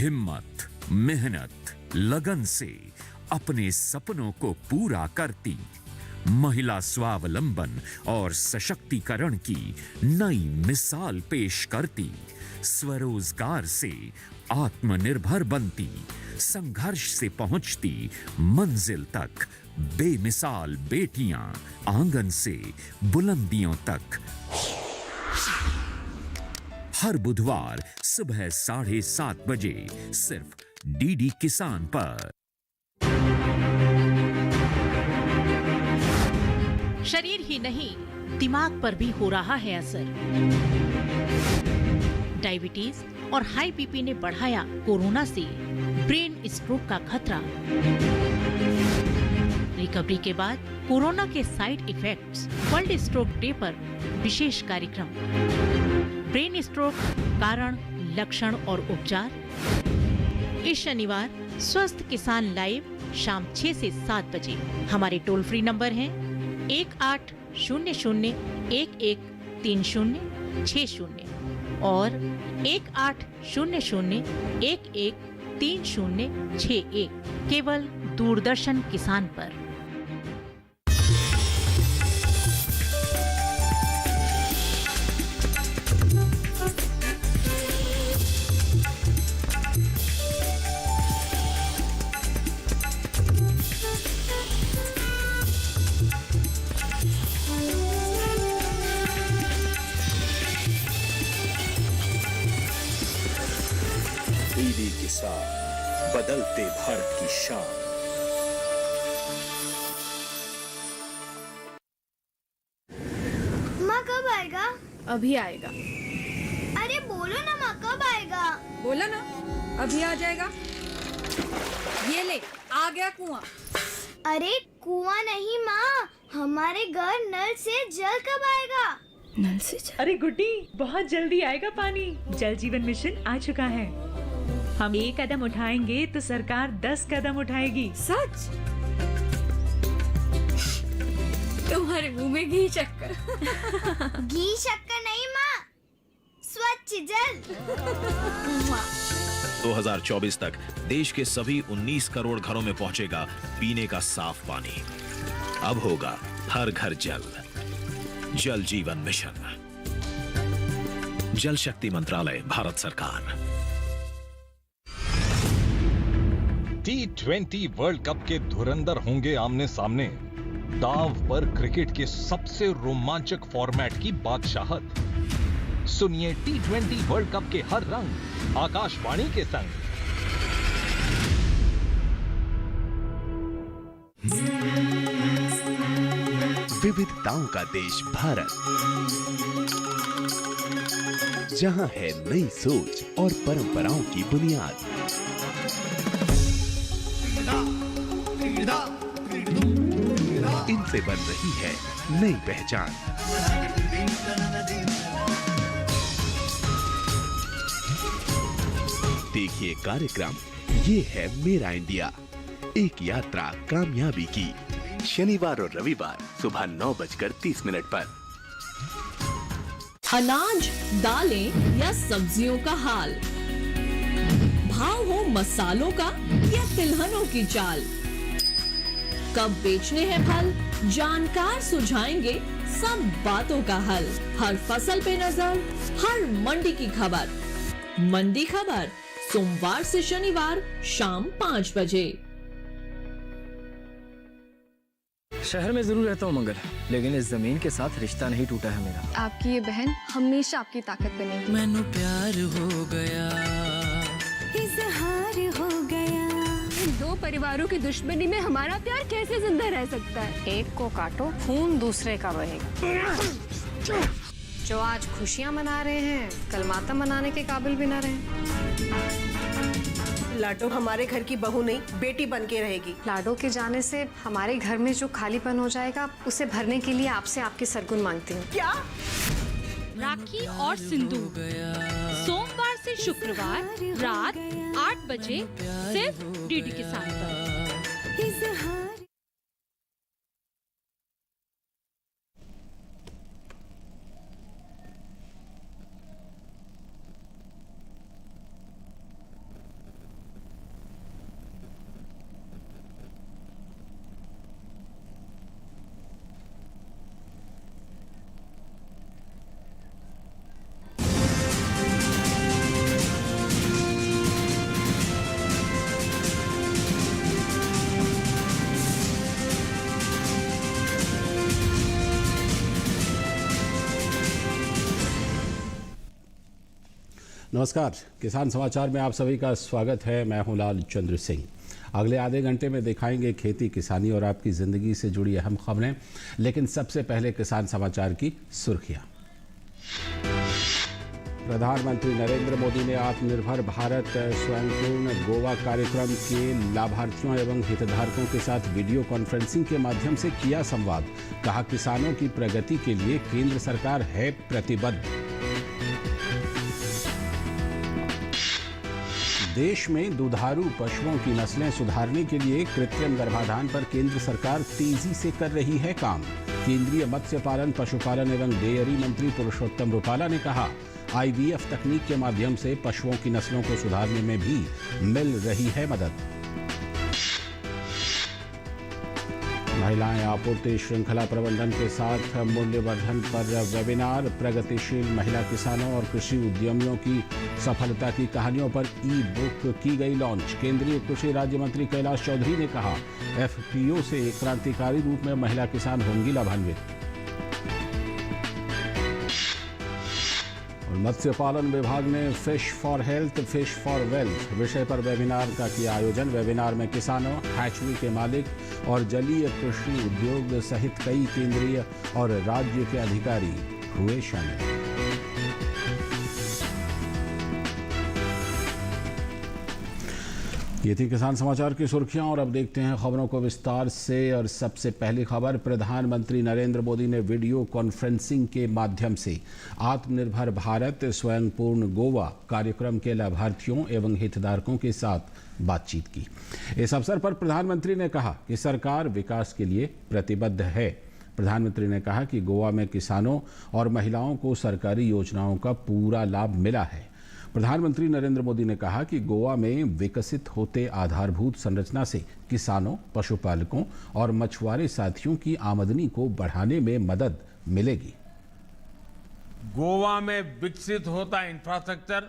हिम्मत, मेहनत, लगन से अपने सपनों को पूरा करती, महिला स्वावलंबन और सशक्तिकरण की नई मिसाल पेश करती, स्वरोजगार से आत्मनिर्भर बनती, संघर्ष से पहुंचती मंजिल तक, बेमिसाल बेटियां आंगन से बुलंदियों तक। हर बुधवार सुबह 7:30 बजे सिर्फ डीडी किसान पर। शरीर ही नहीं, दिमाग पर भी हो रहा है असर। डायबिटीज और हाई बीपी ने बढ़ाया कोरोना से ब्रेन स्ट्रोक का खतरा। रिकवरी के बाद कोरोना के side effects, world stroke day पर विशेष कार्यक्रम। ब्रेन स्ट्रोक, कारण, लक्षण और उपचार। इस शनिवार स्वस्थ किसान लाइव शाम 6 से 7 बजे। हमारे टोल फ्री नंबर हैं 1800-113060 और 1800-113061 केवल दूरदर्शन किसान पर। डीडी किसान, बदलते भारत की शान। माँ कब आएगा? अभी आएगा। अरे बोलो ना माँ कब आएगा? बोला ना अभी आ जाएगा। ये ले आ गया कुआं। अरे कुआं नहीं माँ, हमारे घर नल से जल कब आएगा? नल से जल? अरे गुड्डी, बहुत जल्दी आएगा पानी। जल जीवन मिशन आ चुका है। हम 1 कदम उठाएंगे तो सरकार 10 कदम उठाएगी। सच? तुम्हारे मुंह में घी शक्कर। घी शक्कर नहीं माँ, स्वच्छ जल। 2024 तक देश के सभी 19 करोड़ घरों में पहुंचेगा पीने का साफ पानी। अब होगा हर घर जल। जल जीवन मिशन, जल शक्ति मंत्रालय, भारत सरकार। T20 वर्ल्ड कप के धुरंधर होंगे आमने सामने। दांव पर क्रिकेट के सबसे रोमांचक फॉर्मेट की बादशाहत। सुनिए T20 वर्ल्ड कप के हर रंग आकाशवाणी के संग। विविधताओं का देश भारत, जहां है नई सोच और परंपराओं की बुनियाद। इनसे बन रही है नई पहचान। देखिए कार्यक्रम ये है मेरा इंडिया, एक यात्रा कामयाबी की। शनिवार और रविवार सुबह 9:30 पर। अनाज, दालें या सब्जियों का हाल, भाव हो मसालों का या तिलहनों की चाल, कब बेचने हैं फल, जानकार सुझाएंगे सब बातों का हल। हर फसल पे नजर, हर मंडी की खबर। मंडी खबर सोमवार से शनिवार शाम 5 बजे। शहर में जरूर रहता हूँ मंगल, लेकिन इस जमीन के साथ रिश्ता नहीं टूटा है मेरा। आपकी ये बहन हमेशा आपकी ताकत बनेगी। मैनू प्यार हो गया, इजहार हो गया। दो परिवारों की दुश्मनी में हमारा प्यार कैसे जिंदा रह सकता है? एक को काटो, खून दूसरे का बहेगा। जो आज खुशियाँ मना रहे हैं, कल मातम मनाने के काबिल भी न रहे। लाडो हमारे घर की बहू नहीं, बेटी बन के रहेगी। लाडो के जाने से हमारे घर में जो खालीपन हो जाएगा, उसे भरने के लिए आपसे आपके सरगुन मांगती हूँ। क्या? राखी और सिंदूर, सोमवार से शुक्रवार रात 8 बजे सिर्फ डीडी किसान पर। नमस्कार, किसान समाचार में आप सभी का स्वागत है। मैं हूं लाल चंद्र सिंह। अगले आधे घंटे में दिखाएंगे खेती किसानी और आपकी ज़िंदगी से जुड़ी अहम खबरें, लेकिन सबसे पहले किसान समाचार की सुर्खियां। प्रधानमंत्री नरेंद्र मोदी ने आत्मनिर्भर भारत स्वयंपूर्ण गोवा कार्यक्रम के लाभार्थियों एवं हितधारकों के साथ वीडियो कॉन्फ्रेंसिंग के माध्यम से किया संवाद। कहा, किसानों की प्रगति के लिए केंद्र सरकार है प्रतिबद्ध। देश में दुधारू पशुओं की नस्लें सुधारने के लिए कृत्रिम गर्भाधान पर केंद्र सरकार तेजी से कर रही है काम। केंद्रीय मत्स्य पालन, पशुपालन एवं डेयरी मंत्री पुरुषोत्तम रुपाला ने कहा, IVF तकनीक के माध्यम से पशुओं की नस्लों को सुधारने में भी मिल रही है मदद। महिलाएं आपूर्ति श्रृंखला प्रबंधन के साथ मूल्यवर्धन पर वेबिनार। प्रगतिशील महिला किसानों और कृषि उद्यमियों की सफलता की कहानियों पर ई-बुक की गई लॉन्च। केंद्रीय कृषि राज्य मंत्री कैलाश चौधरी ने कहा, FPO से क्रांतिकारी रूप में महिला किसान होंगी लाभान्वित। मत्स्य पालन विभाग ने fish for health, fish for wealth विषय पर वेबिनार का किया आयोजन। वेबिनार में किसानों, हैचरी के मालिक और जलीय कृषि उद्योग सहित कई केंद्रीय और राज्य के अधिकारी हुए शामिल। ये थी किसान समाचार की सुर्खियां और अब देखते हैं खबरों को विस्तार से। और सबसे पहली खबर, प्रधानमंत्री नरेंद्र मोदी ने वीडियो कॉन्फ्रेंसिंग के माध्यम से आत्मनिर्भर भारत स्वयंपूर्ण गोवा कार्यक्रम के लाभार्थियों एवं हितधारकों के साथ बातचीत की। इस अवसर पर प्रधानमंत्री ने कहा कि सरकार विकास के लिए प्रतिबद्ध है। प्रधानमंत्री ने कहा कि गोवा में किसानों और महिलाओं को सरकारी योजनाओं का पूरा लाभ मिला है। प्रधानमंत्री नरेंद्र मोदी ने कहा कि गोवा में विकसित होते आधारभूत संरचना से किसानों, पशुपालकों और मछुआरे साथियों की आमदनी को बढ़ाने में मदद मिलेगी। गोवा में विकसित होता इंफ्रास्ट्रक्चर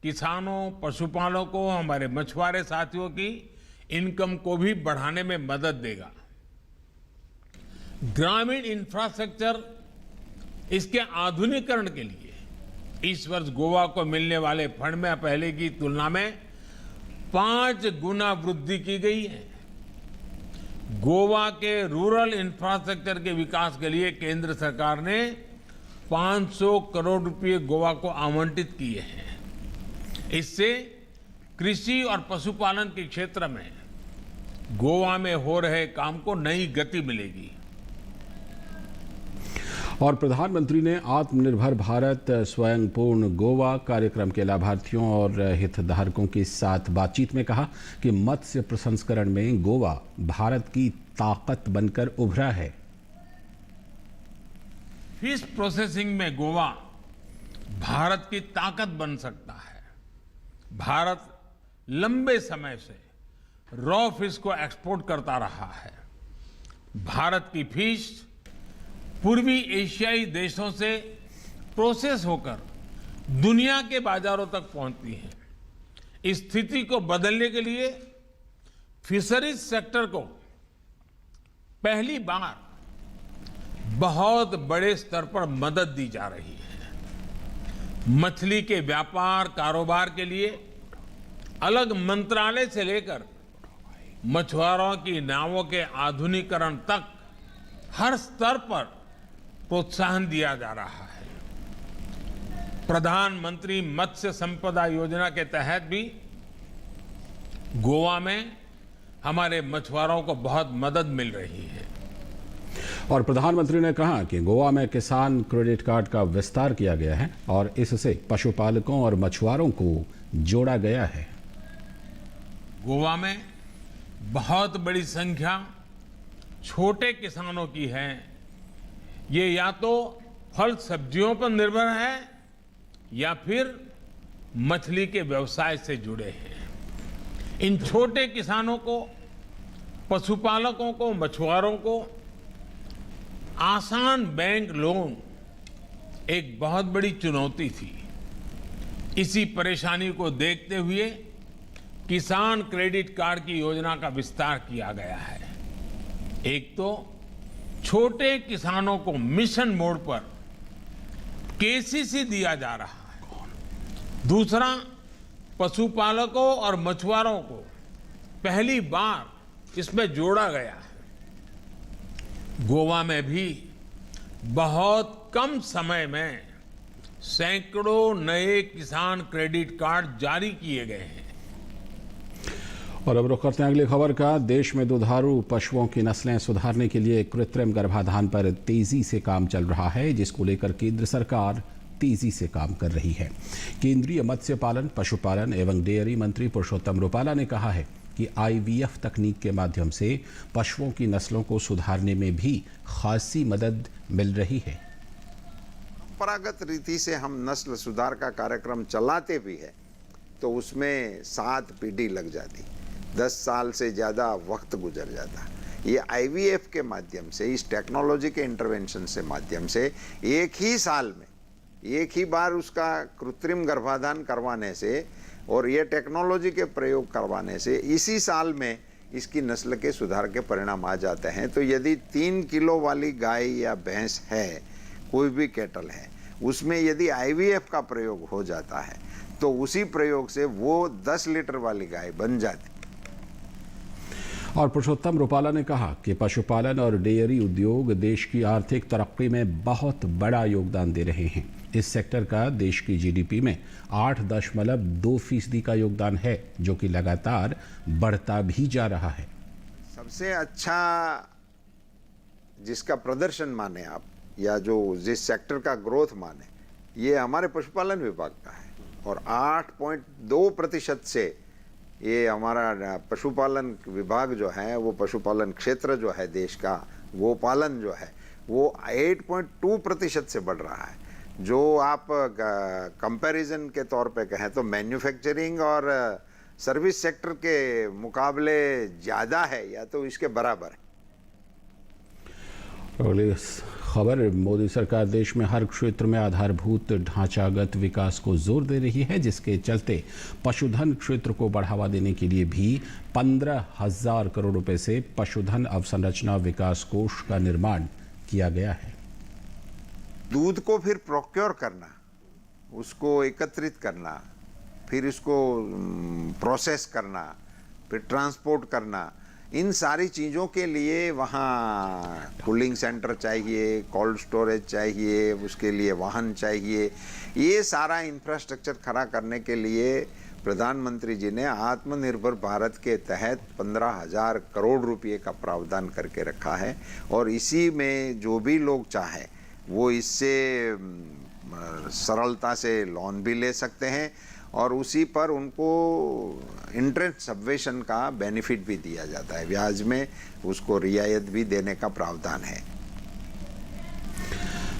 किसानों, पशुपालकों, हमारे मछुआरे साथियों की इनकम को भी बढ़ाने में मदद देगा। ग्रामीण इंफ्रास्ट्रक्चर, इसके आधुनिकीकरण के लिए इस वर्ष गोवा को मिलने वाले फंड में पहले की तुलना में 5 गुना वृद्धि की गई है। गोवा के रूरल इंफ्रास्ट्रक्चर के विकास के लिए केंद्र सरकार ने 500 करोड़ रुपए गोवा को आवंटित किए हैं। इससे कृषि और पशुपालन के क्षेत्र में गोवा में हो रहे काम को नई गति मिलेगी। और प्रधानमंत्री ने आत्मनिर्भर भारत स्वयंपूर्ण गोवा कार्यक्रम के लाभार्थियों और हितधारकों के साथ बातचीत में कहा कि मत्स्य प्रसंस्करण में गोवा भारत की ताकत बनकर उभरा है। फिश प्रोसेसिंग में गोवा भारत की ताकत बन सकता है। भारत लंबे समय से रॉ फिश को एक्सपोर्ट करता रहा है। भारत की फिश पूर्वी एशियाई देशों से प्रोसेस होकर दुनिया के बाजारों तक पहुंचती है। इस स्थिति को बदलने के लिए फिशरीज सेक्टर को पहली बार बहुत बड़े स्तर पर मदद दी जा रही है। मछली के व्यापार कारोबार के लिए अलग मंत्रालय से लेकर मछुआरों की नावों के आधुनिकीकरण तक हर स्तर पर प्रोत्साहन दिया जा रहा है। प्रधानमंत्री मत्स्य संपदा योजना के तहत भी गोवा में हमारे मछुआरों को बहुत मदद मिल रही है। और प्रधानमंत्री ने कहा कि गोवा में किसान क्रेडिट कार्ड का विस्तार किया गया है और इससे पशुपालकों और मछुआरों को जोड़ा गया है। गोवा में बहुत बड़ी संख्या छोटे किसानों की है। ये या तो फल सब्जियों पर निर्भर है या फिर मछली के व्यवसाय से जुड़े हैं। इन छोटे किसानों को, पशुपालकों को, मछुआरों को आसान बैंक लोन एक बहुत बड़ी चुनौती थी। इसी परेशानी को देखते हुए किसान क्रेडिट कार्ड की योजना का विस्तार किया गया है। एक तो छोटे किसानों को मिशन मोड पर केसीसी दिया जा रहा है। दूसरा, पशुपालकों और मछुआरों को पहली बार इसमें जोड़ा गया है। गोवा में भी बहुत कम समय में सैकड़ों नए किसान क्रेडिट कार्ड जारी किए गए हैं। और अब रुख करते हैं अगली खबर का। देश में दुधारू पशुओं की नस्लें सुधारने के लिए कृत्रिम गर्भाधान पर तेजी से काम चल रहा है, जिसको लेकर केंद्र सरकार तेजी से काम कर रही है। केंद्रीय मत्स्य पालन, पशुपालन एवं डेयरी मंत्री पुरुषोत्तम रुपाला ने कहा है कि IVF तकनीक के माध्यम से पशुओं की नस्लों को सुधारने में भी खासी मदद मिल रही है। परंपरागत रीति से हम नस्ल सुधार का कार्यक्रम चलाते भी है तो उसमें 7 पीढ़ी लग जाती, 10 साल से ज़्यादा वक्त गुजर जाता। ये IVF के माध्यम से, इस टेक्नोलॉजी के इंटरवेंशन से माध्यम से एक ही साल में एक ही बार उसका कृत्रिम गर्भाधान करवाने से और ये टेक्नोलॉजी के प्रयोग करवाने से इसी साल में इसकी नस्ल के सुधार के परिणाम आ जाते हैं। तो यदि 3 किलो वाली गाय या भैंस है, कोई भी कैटल है, उसमें यदि IVF का प्रयोग हो जाता है तो उसी प्रयोग से वो 10 लीटर वाली गाय बन जाती। और पुरुषोत्तम रुपाला ने कहा कि पशुपालन और डेयरी उद्योग देश की आर्थिक तरक्की में बहुत बड़ा योगदान दे रहे हैं। इस सेक्टर का देश की GDP में 8.2% का योगदान है, जो कि लगातार बढ़ता भी जा रहा है। सबसे अच्छा जिसका प्रदर्शन माने आप, या जो जिस सेक्टर का ग्रोथ माने, ये हमारे पशुपालन विभाग का है और 8.2% से ये हमारा पशुपालन विभाग जो है, वो पशुपालन क्षेत्र जो है देश का, गोपालन जो है, वो 8.2% से बढ़ रहा है। जो आप कंपैरिजन के तौर पे कहें तो मैन्युफैक्चरिंग और सर्विस सेक्टर के मुकाबले ज़्यादा है या तो इसके बराबर है। अगली खबर, मोदी सरकार देश में हर क्षेत्र में आधारभूत ढांचागत विकास को जोर दे रही है, जिसके चलते पशुधन क्षेत्र को बढ़ावा देने के लिए भी 15,000 करोड़ रुपए से पशुधन अवसंरचना विकास कोष का निर्माण किया गया है। दूध को फिर प्रोक्योर करना, उसको एकत्रित करना, फिर इसको प्रोसेस करना, फिर ट्रांसपोर्ट करना, इन सारी चीज़ों के लिए वहाँ कूलिंग सेंटर चाहिए, कोल्ड स्टोरेज चाहिए, उसके लिए वाहन चाहिए। ये सारा इंफ्रास्ट्रक्चर खड़ा करने के लिए प्रधानमंत्री जी ने आत्मनिर्भर भारत के तहत 15,000 करोड़ रुपए का प्रावधान करके रखा है और इसी में जो भी लोग चाहें वो इससे सरलता से लोन भी ले सकते हैं और उसी पर उनको इंटरेस्ट सबवेशन का बेनिफिट भी दिया जाता है, ब्याज में उसको रियायत भी देने का प्रावधान है।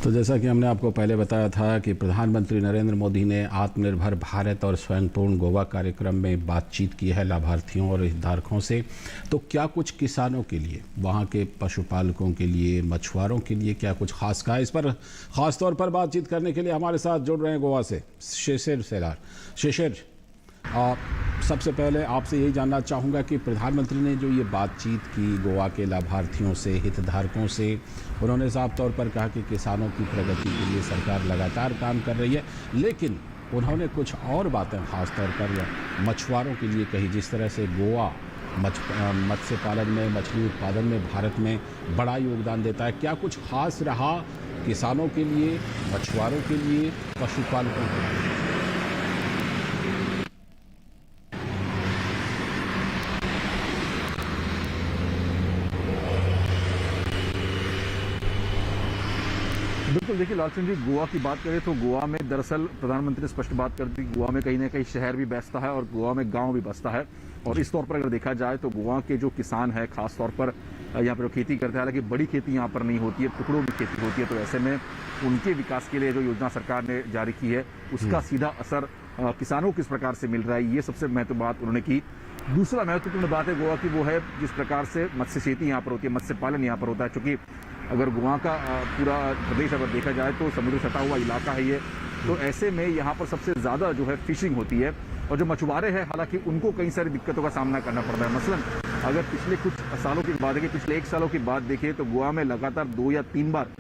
तो जैसा कि हमने आपको पहले बताया था कि प्रधानमंत्री नरेंद्र मोदी ने आत्मनिर्भर भारत और स्वयंपूर्ण गोवा कार्यक्रम में बातचीत की है लाभार्थियों और हितधारकों से। तो क्या कुछ किसानों के लिए, वहां के पशुपालकों के लिए, मछुआरों के लिए क्या कुछ खास कहा, इस पर खास तौर पर बातचीत करने के लिए हमारे साथ जुड़ रहे हैं गोवा से शिशिर सेलार। शिशिर, सबसे पहले आपसे यही जानना चाहूँगा कि प्रधानमंत्री ने जो ये बातचीत की गोवा के लाभार्थियों से, हितधारकों से, उन्होंने साफ तौर पर कहा कि किसानों की प्रगति के लिए सरकार लगातार काम कर रही है, लेकिन उन्होंने कुछ और बातें खास तौर पर मछुआरों के लिए कही, जिस तरह से गोवा मत्स्य पालन में, मछली उत्पादन में भारत में बड़ा योगदान देता है। क्या कुछ खास रहा किसानों के लिए, मछुआरों के लिए, पशुपालकों के लिए? बिल्कुल, देखिए लालचंद जी, गोवा की बात करें तो गोवा में दरअसल प्रधानमंत्री ने स्पष्ट बात कर दी, गोवा में कहीं ना कहीं शहर भी बसता है और गोवा में गांव भी बसता है। और इस तौर पर अगर देखा जाए तो गोवा के जो किसान है, खास तौर पर यहाँ पर खेती करते हैं, हालांकि बड़ी खेती यहाँ पर नहीं होती है, टुकड़ों की खेती होती है, तो ऐसे में उनके विकास के लिए जो योजना सरकार ने जारी की है उसका सीधा असर किसानों को किस प्रकार से मिल रहा है, ये सबसे महत्वपूर्ण बात उन्होंने की। दूसरा महत्वपूर्ण बात है गोवा की, वो है जिस प्रकार से मत्स्य खेती यहाँ पर होती है, मत्स्य पालन यहाँ पर होता है। चूँकि अगर गोवा का पूरा प्रदेश अगर देखा जाए तो समुद्र सटा हुआ इलाका है ये, तो ऐसे में यहाँ पर सबसे ज़्यादा जो है फिशिंग होती है और जो मछुआरे हैं हालांकि उनको कई सारी दिक्कतों का सामना करना पड़ता है। मसलन अगर पिछले कुछ सालों की बात है कि पिछले 1 सालों की बात देखें तो गोवा में लगातार 2 या 3 बार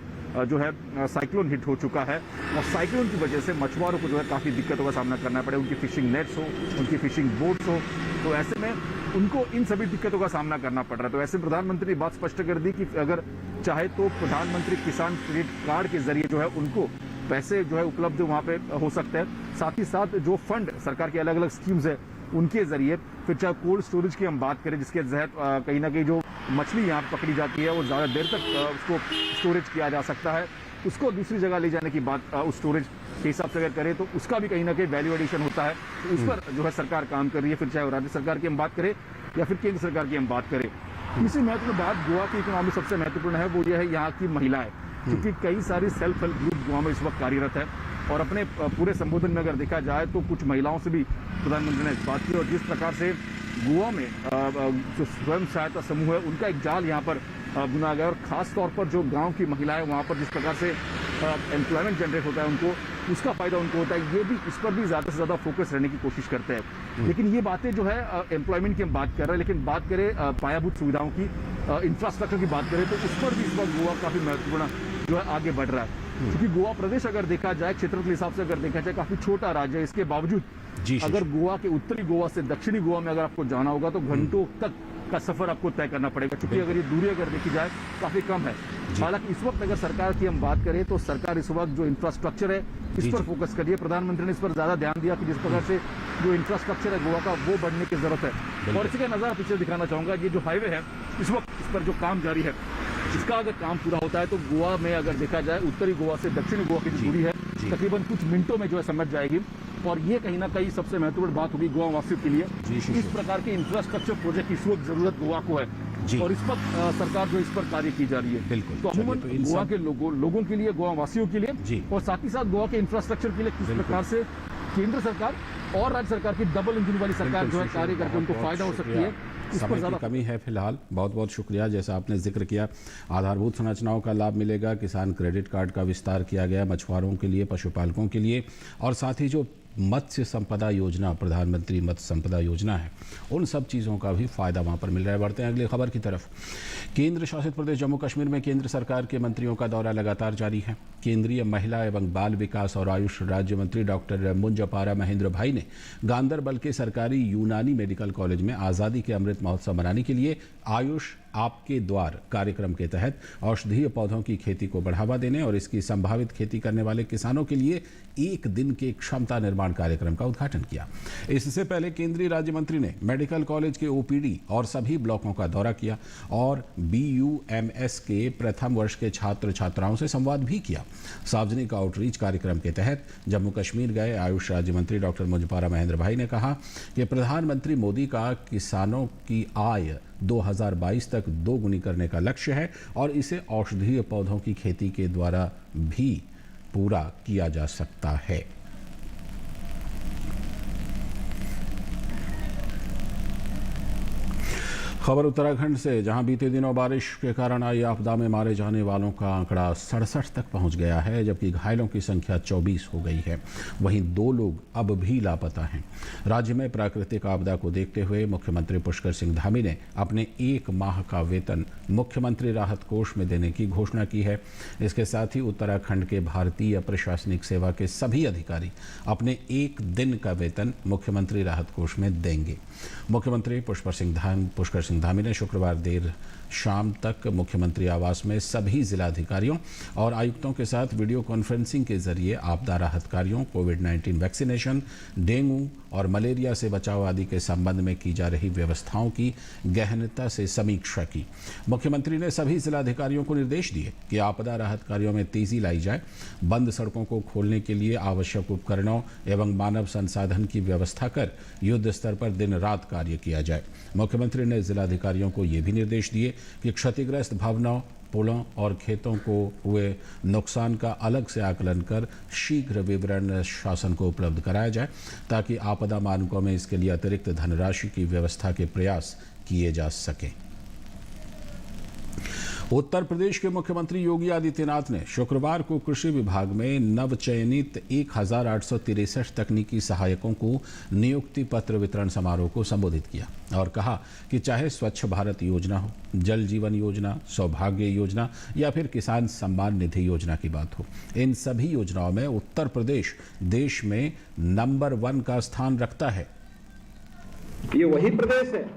जो है साइक्लोन हिट हो चुका है और साइक्लोन की वजह से मछुआरों को जो है काफ़ी दिक्कतों का सामना करना पड़े। उनकी फिशिंग नेट्स हो, उनकी फिशिंग बोट्स हो, तो ऐसे में उनको इन सभी दिक्कतों का सामना करना पड़ रहा है। तो ऐसे प्रधानमंत्री ने बात स्पष्ट कर दी कि अगर चाहे तो प्रधानमंत्री किसान क्रेडिट कार्ड के जरिए जो है उनको पैसे जो है उपलब्ध वहाँ पे हो सकते हैं। साथ ही साथ जो फंड सरकार की अलग अलग स्कीम्स है उनके जरिए, फिर चाहे कोल्ड स्टोरेज की हम बात करें जिसके तहत कहीं ना कहीं जो मछली यहाँ पकड़ी जाती है वो ज़्यादा देर तक उसको स्टोरेज किया जा सकता है, उसको दूसरी जगह ले जाने की बात उस स्टोरेज के हिसाब से अगर करें तो उसका भी कहीं ना कहीं वैल्यू एडिशन होता है, तो उस पर जो है सरकार काम कर रही है। फिर चाहे राज्य सरकार की हम बात करें या फिर केंद्र सरकार की हम बात करें। तीसरी महत्वपूर्ण बात गोवा की इकोनॉमी सबसे महत्वपूर्ण है वो ये है यहाँ की महिलाएं, क्योंकि कई सारी सेल्फ हेल्प ग्रुप गोवा में इस वक्त कार्यरत है और अपने पूरे संबोधन में अगर देखा जाए तो कुछ महिलाओं से भी प्रधानमंत्री ने बात की और जिस प्रकार से गोवा में जो स्वयं सहायता समूह है उनका एक जाल यहाँ पर बुना गया और खास तौर पर जो गांव की महिलाएं वहाँ पर जिस प्रकार से एम्प्लॉयमेंट जनरेट होता है उनको, उसका फायदा उनको होता है, ये भी इस पर भी ज़्यादा से ज़्यादा फोकस रहने की कोशिश करते हैं। लेकिन ये बातें जो है एम्प्लॉयमेंट की हम बात कर रहे हैं, लेकिन बात करें पायाभूत सुविधाओं की, इंफ्रास्ट्रक्चर की बात करें तो उस पर भी इस वक्त गोवा काफ़ी महत्वपूर्ण जो है आगे बढ़ रहा है। क्योंकि गोवा प्रदेश अगर देखा जाए क्षेत्र के हिसाब से अगर देखा जाए काफ़ी छोटा राज्य है, इसके बावजूद अगर गोवा के उत्तरी गोवा से दक्षिणी गोवा में अगर आपको जाना होगा तो घंटों तक का सफर आपको तय करना पड़ेगा, क्योंकि अगर ये दूरी अगर देखी जाए काफी कम है। हालांकि इस वक्त अगर सरकार की हम बात करें तो सरकार इस वक्त जो इंफ्रास्ट्रक्चर है इस पर फोकस कर रही है। प्रधानमंत्री ने इस पर ज्यादा ध्यान दिया कि जिस प्रकार से जो इंफ्रास्ट्रक्चर है गोवा का वो बढ़ने की जरूरत है। और इसी का नजारा पीछे दिखाना चाहूंगा, ये जो हाईवे है इस वक्त इस पर जो काम जारी है, इसका अगर काम पूरा होता है तो गोवा में अगर देखा जाए उत्तरी गोवा से दक्षिणी गोवा की जो दूरी है तकरीबन कुछ मिनटों में जो है समझ जाएगी। और ये कहीं ना कहीं सबसे महत्वपूर्ण बात होगी गोवा वासियों के लिए। इस प्रकार के इंफ्रास्ट्रक्चर प्रोजेक्ट की इस वक्त जरूरत गोवा को है और इस वक्त सरकार जो इस पर कार्य की जा रही है। बिल्कुल। तो अमूमन गोवा के लोगों के लिए, गोवा वासियों के लिए और साथ ही साथ गोवा के इंफ्रास्ट्रक्चर के लिए किस प्रकार से केंद्र सरकार और राज्य सरकार की डबल इंजन वाली सरकार जो है कार्य करके उनको फायदा हो सकती है। समय की कमी है फिलहाल। बहुत बहुत शुक्रिया। जैसा आपने जिक्र किया, आधारभूत संरचनाओं का लाभ मिलेगा, किसान क्रेडिट कार्ड का विस्तार किया गया मछुआरों के लिए, पशुपालकों के लिए, और साथ ही जो मत्स्य संपदा योजना, प्रधानमंत्री मत्स्य संपदा योजना है, उन सब चीज़ों का भी फायदा वहाँ पर मिल रहा है। बढ़ते हैं अगली खबर की तरफ। केंद्र शासित प्रदेश जम्मू कश्मीर में केंद्र सरकार के मंत्रियों का दौरा लगातार जारी है। केंद्रीय महिला एवं बाल विकास और आयुष राज्य मंत्री डॉक्टर मुंजपारा महेंद्र भाई ने गांदरबल के सरकारी यूनानी मेडिकल कॉलेज में आज़ादी के अमृत महोत्सव मनाने के लिए आयुष आपके द्वार कार्यक्रम के तहत औषधीय पौधों की खेती को बढ़ावा देने और इसकी संभावित खेती करने वाले किसानों के लिए एक दिन के क्षमता निर्माण कार्यक्रम का उद्घाटन किया। इससे पहले केंद्रीय राज्य मंत्री ने मेडिकल कॉलेज के ओपीडी और सभी ब्लॉकों का दौरा किया और BUMS के प्रथम वर्ष के छात्र छात्राओं से संवाद भी किया। सार्वजनिक आउटरीच कार्यक्रम के तहत जम्मू कश्मीर गए आयुष राज्य मंत्री डॉक्टर मुंजपारा महेंद्र भाई ने कहा कि प्रधानमंत्री मोदी का किसानों की आय 2022 तक दोगुनी करने का लक्ष्य है और इसे औषधीय पौधों की खेती के द्वारा भी पूरा किया जा सकता है। खबर उत्तराखंड से, जहां बीते दिनों बारिश के कारण आई आपदा में मारे जाने वालों का आंकड़ा 67 तक पहुंच गया है, जबकि घायलों की संख्या 24 हो गई है। वहीं 2 लोग अब भी लापता हैं। राज्य में प्राकृतिक आपदा को देखते हुए मुख्यमंत्री पुष्कर सिंह धामी ने अपने 1 माह का वेतन मुख्यमंत्री राहत कोष में देने की घोषणा की है। इसके साथ ही उत्तराखंड के भारतीय प्रशासनिक सेवा के सभी अधिकारी अपने 1 दिन का वेतन मुख्यमंत्री राहत कोष में देंगे। मुख्यमंत्री पुष्कर सिंह धामी ने शुक्रवार देर शाम तक मुख्यमंत्री आवास में सभी जिलाधिकारियों और आयुक्तों के साथ वीडियो कॉन्फ्रेंसिंग के जरिए आपदा राहत कार्यों, कोविड-19 वैक्सीनेशन, डेंगू और मलेरिया से बचाव आदि के संबंध में की जा रही व्यवस्थाओं की गहनता से समीक्षा की। मुख्यमंत्री ने सभी जिलाधिकारियों को निर्देश दिए कि आपदा राहत कार्यों में तेजी लाई जाए, बंद सड़कों को खोलने के लिए आवश्यक उपकरणों एवं मानव संसाधन की व्यवस्था कर युद्ध स्तर पर दिन रात कार्य किया जाए। मुख्यमंत्री ने जिलाधिकारियों को ये भी निर्देश दिए कि क्षतिग्रस्त भवनों, पुलों और खेतों को हुए नुकसान का अलग से आकलन कर शीघ्र विवरण शासन को उपलब्ध कराया जाए, ताकि आपदा मानकों में इसके लिए अतिरिक्त धनराशि की व्यवस्था के प्रयास किए जा सकें। उत्तर प्रदेश के मुख्यमंत्री योगी आदित्यनाथ ने शुक्रवार को कृषि विभाग में नवचयनित 1863 तकनीकी सहायकों को नियुक्ति पत्र वितरण समारोह को संबोधित किया और कहा कि चाहे स्वच्छ भारत योजना हो, जल जीवन योजना, सौभाग्य योजना या फिर किसान सम्मान निधि योजना की बात हो, इन सभी योजनाओं में उत्तर प्रदेश देश में नंबर 1 का स्थान रखता है। ये वही प्रदेश है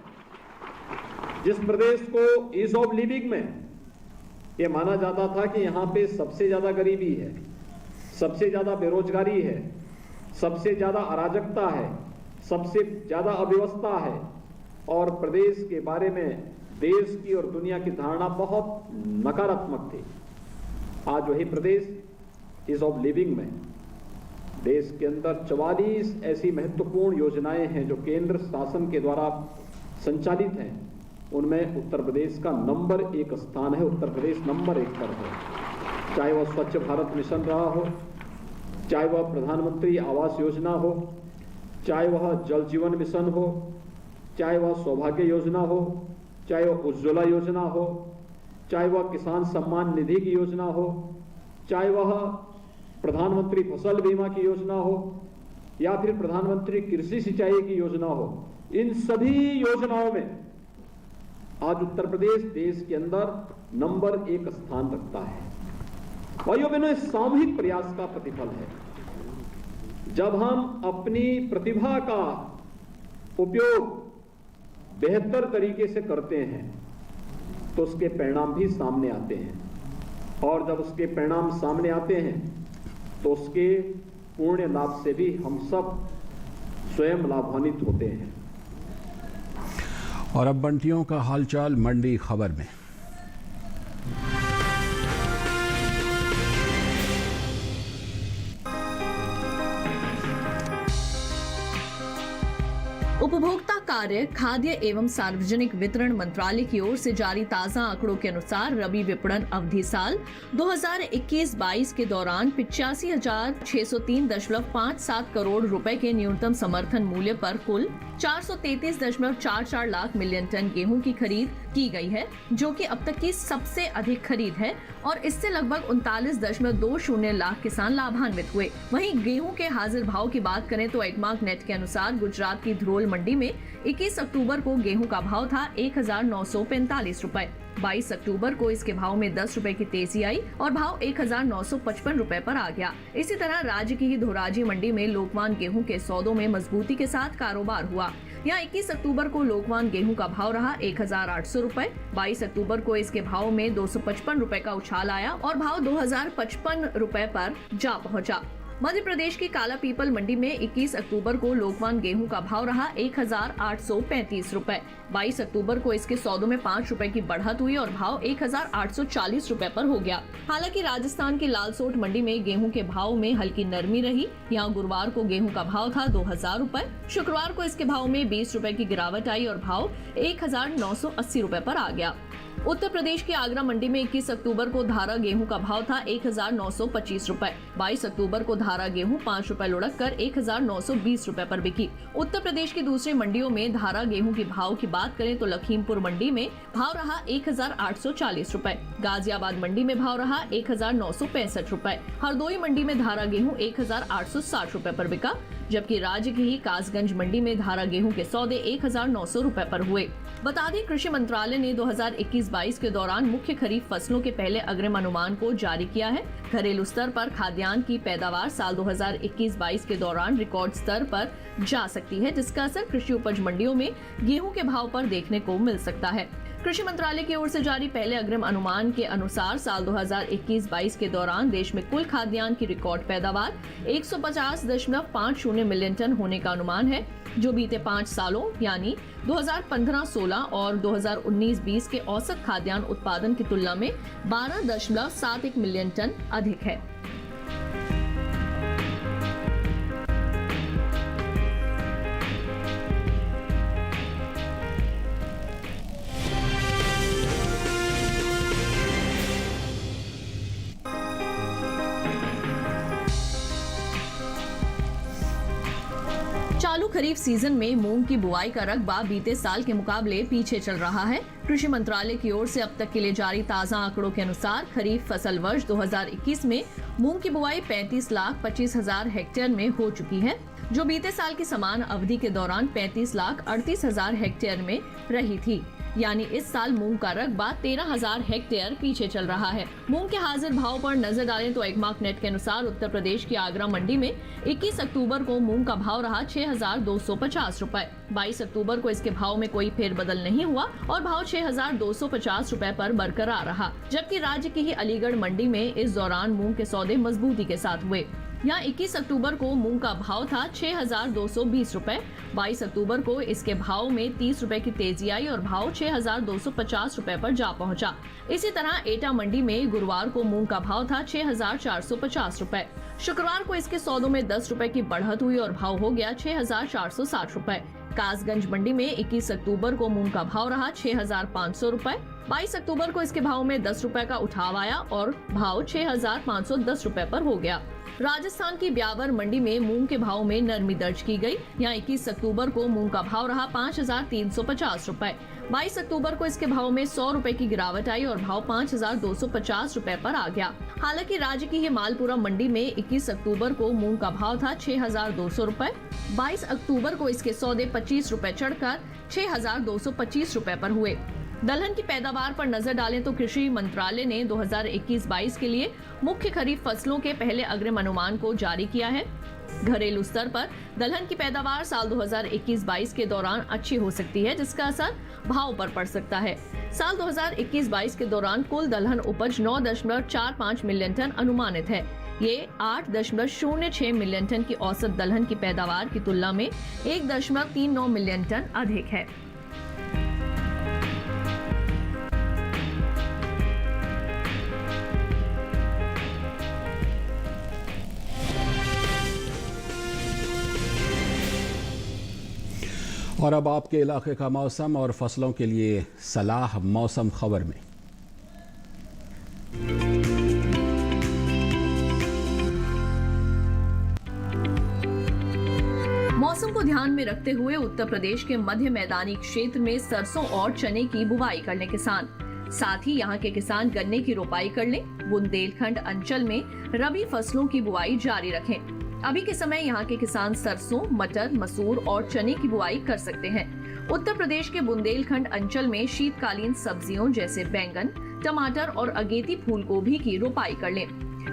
जिस प्रदेश को ईज ऑफ लिविंग में ये माना जाता था कि यहाँ पे सबसे ज्यादा गरीबी है, सबसे ज्यादा बेरोजगारी है, सबसे ज्यादा अराजकता है, सबसे ज्यादा अव्यवस्था है और प्रदेश के बारे में देश की और दुनिया की धारणा बहुत नकारात्मक थी। आज वही प्रदेश ईज ऑफ लिविंग में देश के अंदर 44 ऐसी महत्वपूर्ण योजनाएं हैं जो केंद्र शासन के द्वारा संचालित हैं, उनमें उत्तर प्रदेश का नंबर 1 स्थान है। उत्तर प्रदेश नंबर 1 पर है, चाहे वह स्वच्छ भारत मिशन रहा हो, चाहे वह प्रधानमंत्री आवास योजना हो, चाहे वह जल जीवन मिशन हो, चाहे वह सौभाग्य योजना हो, चाहे वह उज्ज्वला योजना हो, चाहे वह किसान सम्मान निधि की योजना हो, चाहे वह प्रधानमंत्री फसल बीमा की योजना हो या फिर प्रधानमंत्री कृषि सिंचाई की योजना हो। इन सभी योजनाओं में आज उत्तर प्रदेश देश के अंदर नंबर 1 स्थान रखता है। भाइयों बहनों, इस सामूहिक प्रयास का प्रतिफल है। जब हम अपनी प्रतिभा का उपयोग बेहतर तरीके से करते हैं तो उसके परिणाम भी सामने आते हैं और जब उसके परिणाम सामने आते हैं तो उसके पूर्ण लाभ से भी हम सब स्वयं लाभान्वित होते हैं। और अब बंटियों का हालचाल मंडी खबर में। उपभोक्ता कार्य, खाद्य एवं सार्वजनिक वितरण मंत्रालय की ओर से जारी ताज़ा आंकड़ों के अनुसार रबी विपणन अवधि साल 2021-22 के दौरान 85,603.57 करोड़ रुपए के न्यूनतम समर्थन मूल्य पर कुल 433.44 लाख मिलियन टन गेहूं की खरीद की गई है, जो कि अब तक की सबसे अधिक खरीद है और इससे लगभग 39.20 लाख किसान लाभान्वित हुए। वहीं गेहूं के हाजिर भाव की बात करें तो एकमार्क नेट के अनुसार गुजरात की ध्रोल मंडी में 21 अक्टूबर को गेहूं का भाव था 1,945 रुपए। 22 अक्टूबर को इसके भाव में 10 रुपए की तेजी आई और भाव 1,955 रुपए पर आ गया। इसी तरह राज्य की ही धोराजी मंडी में लोकवान गेहूं के सौदों में मजबूती के साथ कारोबार हुआ। यहाँ 21 अक्टूबर को लोकवान गेहूं का भाव रहा 1,800 रुपए। 22 अक्टूबर को इसके भाव में 255 रुपए का उछाल आया और भाव 2,055 रुपए पर जा पहुंचा। मध्य प्रदेश की काला पीपल मंडी में 21 अक्टूबर को लोकवान गेहूं का भाव रहा 1,835 रुपए। 22 अक्टूबर को इसके सौदों में 5 रुपए की बढ़त हुई और भाव 1,840 रुपए पर हो गया। हालांकि राजस्थान की लालसोट मंडी में गेहूं के भाव में हल्की नरमी रही। यहाँ गुरुवार को गेहूं का भाव था 2,000 रुपए। शुक्रवार को इसके भाव में 20 रुपए की गिरावट आई और भाव 1,980 रुपए पर आ गया। उत्तर प्रदेश की आगरा मंडी में 21 अक्टूबर को धारा गेहूं का भाव था 1,925 रुपए। 22 अक्टूबर को धारा गेहूं 5 रुपए लुढ़क कर 1,920 रुपए पर बिकी। उत्तर प्रदेश की दूसरी मंडियों में धारा गेहूं के भाव की बात करें तो लखीमपुर मंडी में भाव रहा 1,840 रुपए। गाजियाबाद मंडी में भाव रहा 1,965 रुपए। हरदोई मंडी में धारा गेहूं 1,860 रुपए पर बिका, जबकि राज्य की ही कासगंज मंडी में धारा गेहूं के सौदे 1,900 रुपए पर हुए। बता दें, कृषि मंत्रालय ने 2021-22 के दौरान मुख्य खरीफ फसलों के पहले अग्रिम अनुमान को जारी किया है। घरेलू स्तर पर खाद्यान्न की पैदावार साल 2021-22 के दौरान रिकॉर्ड स्तर पर जा सकती है, जिसका असर कृषि उपज मंडियों में गेहूं के भाव पर देखने को मिल सकता है। कृषि मंत्रालय की ओर से जारी पहले अग्रिम अनुमान के अनुसार साल 2021-22 के दौरान देश में कुल खाद्यान्न की रिकॉर्ड पैदावार 150.50 मिलियन टन होने का अनुमान है, जो बीते 5 सालों यानी 2015-16 और 2019-20 के औसत खाद्यान्न उत्पादन की तुलना में 12.71 मिलियन टन अधिक है। चालू खरीफ सीजन में मूंग की बुआई का रकबा बीते साल के मुकाबले पीछे चल रहा है। कृषि मंत्रालय की ओर से अब तक के लिए जारी ताज़ा आंकड़ों के अनुसार खरीफ फसल वर्ष 2021 में मूंग की बुआई 35,25,000 हेक्टेयर में हो चुकी है, जो बीते साल की समान अवधि के दौरान 35,38,000 हेक्टेयर में रही थी। यानी इस साल मूंग का रकबा 13,000 हेक्टेयर पीछे चल रहा है। मूंग के हाजिर भाव पर नजर डालें तो एगमार्क नेट के अनुसार उत्तर प्रदेश की आगरा मंडी में 21 अक्टूबर को मूंग का भाव रहा 6,250 रुपए। 22 अक्टूबर को इसके भाव में कोई फेरबदल नहीं हुआ और भाव 6,250 रुपए पर बरकरार रहा, जबकि राज्य की ही अलीगढ़ मंडी में इस दौरान मूंग के सौदे मजबूती के साथ हुए। यहाँ 21 अक्टूबर को मूंग का भाव था 6,220 रुपए। 22 अक्टूबर को इसके भाव में 30 रुपए की तेजी आई और भाव 6,250 रुपए पर जा पहुंचा। इसी तरह एटा मंडी में गुरुवार को मूंग का भाव था 6,450 रुपए। शुक्रवार को इसके सौदों में 10 रुपए की बढ़त हुई और भाव हो गया 6,460 रुपए। कासगंज मंडी में 21 अक्टूबर को मूंग का भाव रहा 6,500 रुपए। 22 अक्टूबर को इसके भाव में 10 रुपए का उठाव आया और भाव 6,510 रुपए पर हो गया। राजस्थान की ब्यावर मंडी में मूंग के भाव में नरमी दर्ज की गई। यहाँ 21 अक्टूबर को मूंग का भाव रहा 5,350 रुपए। 22 अक्टूबर को इसके भाव में 100 रुपए की गिरावट आई और भाव 5,250 रुपए पर आ गया। हालांकि राज्य की ही मालपुरा मंडी में 21 अक्टूबर को मूंग का भाव था 6,200 रुपए। 22 अक्टूबर को इसके सौदे 25 रुपए चढ़कर 6,225 रुपए पर हुए। दलहन की पैदावार पर नजर डालें तो कृषि मंत्रालय ने 2021-22 के लिए मुख्य खरीफ फसलों के पहले अग्रिम अनुमान को जारी किया है। घरेलू स्तर पर दलहन की पैदावार साल 2021-22 के दौरान अच्छी हो सकती है, जिसका असर भाव पर पड़ सकता है। साल 2021-22 के दौरान कुल दलहन उपज 9.45 मिलियन टन अनुमानित है। ये 8.06 मिलियन टन की औसत दलहन की पैदावार की तुलना में 1.39 मिलियन टन अधिक है। और अब आपके इलाके का मौसम और फसलों के लिए सलाह मौसम खबर में। मौसम को ध्यान में रखते हुए उत्तर प्रदेश के मध्य मैदानी क्षेत्र में सरसों और चने की बुवाई कर लें किसान। साथ ही यहाँ के किसान गन्ने की रोपाई कर लें। बुंदेलखंड अंचल में रबी फसलों की बुवाई जारी रखें। अभी के समय यहाँ के किसान सरसों, मटर, मसूर और चने की बुआई कर सकते हैं। उत्तर प्रदेश के बुंदेलखंड अंचल में शीतकालीन सब्जियों जैसे बैंगन, टमाटर और अगेती फूल गोभी की रोपाई कर लें।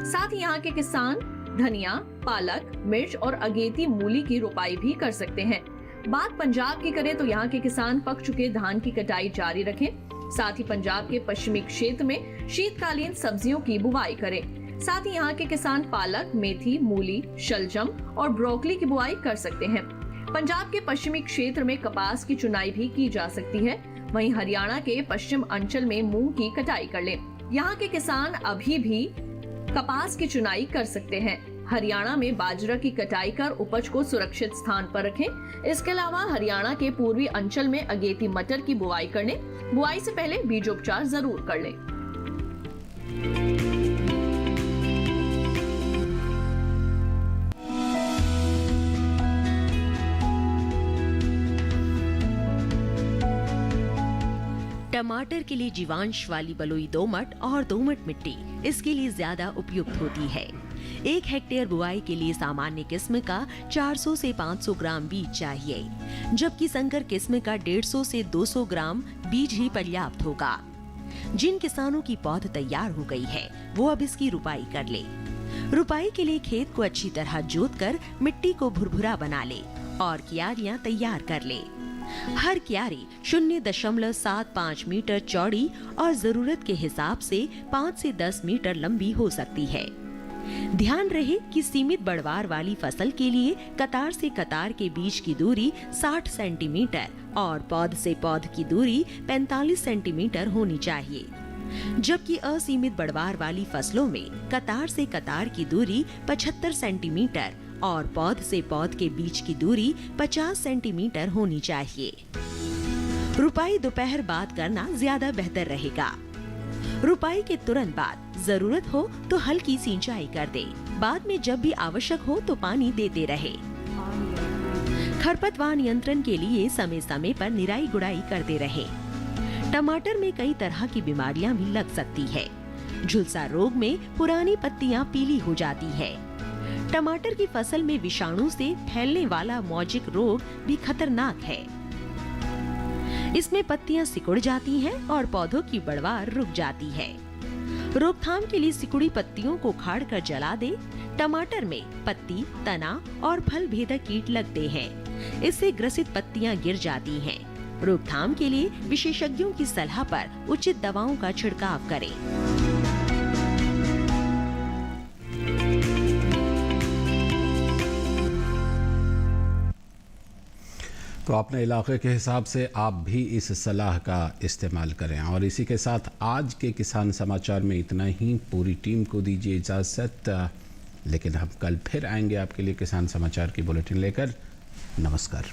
साथ ही यहाँ के किसान धनिया, पालक, मिर्च और अगेती मूली की रोपाई भी कर सकते हैं। बात पंजाब की करें तो यहाँ के किसान पक चुके धान की कटाई जारी रखें। साथ ही पंजाब के पश्चिमी क्षेत्र में शीतकालीन सब्जियों की बुवाई करें। साथ ही यहाँ के किसान पालक, मेथी, मूली, शलजम और ब्रोकली की बुआई कर सकते हैं। पंजाब के पश्चिमी क्षेत्र में कपास की चुनाई भी की जा सकती है। वहीं हरियाणा के पश्चिम अंचल में मूंग की कटाई कर लें। यहाँ के किसान अभी भी कपास की चुनाई कर सकते हैं। हरियाणा में बाजरा की कटाई कर उपज को सुरक्षित स्थान पर रखें। इसके अलावा हरियाणा के पूर्वी अंचल में अगेती मटर की बुआई कर लें। बुआई से पहले बीजोपचार जरूर कर लें। टमाटर के लिए जीवांश वाली बलुई दोमट और दोमट मिट्टी इसके लिए ज्यादा उपयुक्त होती है। 1 हेक्टेयर बुआई के लिए सामान्य किस्म का 400 से 500 ग्राम बीज चाहिए, जबकि संकर किस्म का 150 से 200 ग्राम बीज ही पर्याप्त होगा। जिन किसानों की पौध तैयार हो गई है वो अब इसकी रुपाई कर ले। रुपाई के लिए खेत को अच्छी तरह जोतकर मिट्टी को भुरभुरा बना ले और क्यारियां तैयार कर ले। हर क्यारी 0.75 मीटर चौड़ी और जरूरत के हिसाब से 5 से 10 मीटर लंबी हो सकती है। ध्यान रहे कि सीमित बढ़वार वाली फसल के लिए कतार से कतार के बीच की दूरी 60 सेंटीमीटर और पौध से पौध की दूरी 45 सेंटीमीटर होनी चाहिए, जबकि असीमित बढ़वार वाली फसलों में कतार से कतार की दूरी 75 सेंटीमीटर और पौध से पौध के बीच की दूरी 50 सेंटीमीटर होनी चाहिए। रुपाई दोपहर बाद करना ज्यादा बेहतर रहेगा। रुपाई के तुरंत बाद जरूरत हो तो हल्की सिंचाई कर दे। बाद में जब भी आवश्यक हो तो पानी देते रहे। खरपतवार नियंत्रण के लिए समय समय पर निराई गुड़ाई करते रहें। टमाटर में कई तरह की बीमारियां भी लग सकती है। झुलसा रोग में पुरानी पत्तियां पीली हो जाती है। टमाटर की फसल में विषाणु से फैलने वाला मौजिक रोग भी खतरनाक है। इसमें पत्तियां सिकुड़ जाती हैं और पौधों की बढ़वार रुक जाती है। रोकथाम के लिए सिकुड़ी पत्तियों को उखाड़कर जला दे। टमाटर में पत्ती, तना और फल भेदक कीट लगते हैं। इससे ग्रसित पत्तियां गिर जाती हैं। रोकथाम के लिए विशेषज्ञों की सलाह पर उचित दवाओं का छिड़काव करें। तो अपने इलाके के हिसाब से आप भी इस सलाह का इस्तेमाल करें। और इसी के साथ आज के किसान समाचार में इतना ही। पूरी टीम को दीजिए इजाज़त, लेकिन हम कल फिर आएंगे आपके लिए किसान समाचार की बुलेटिन लेकर। नमस्कार।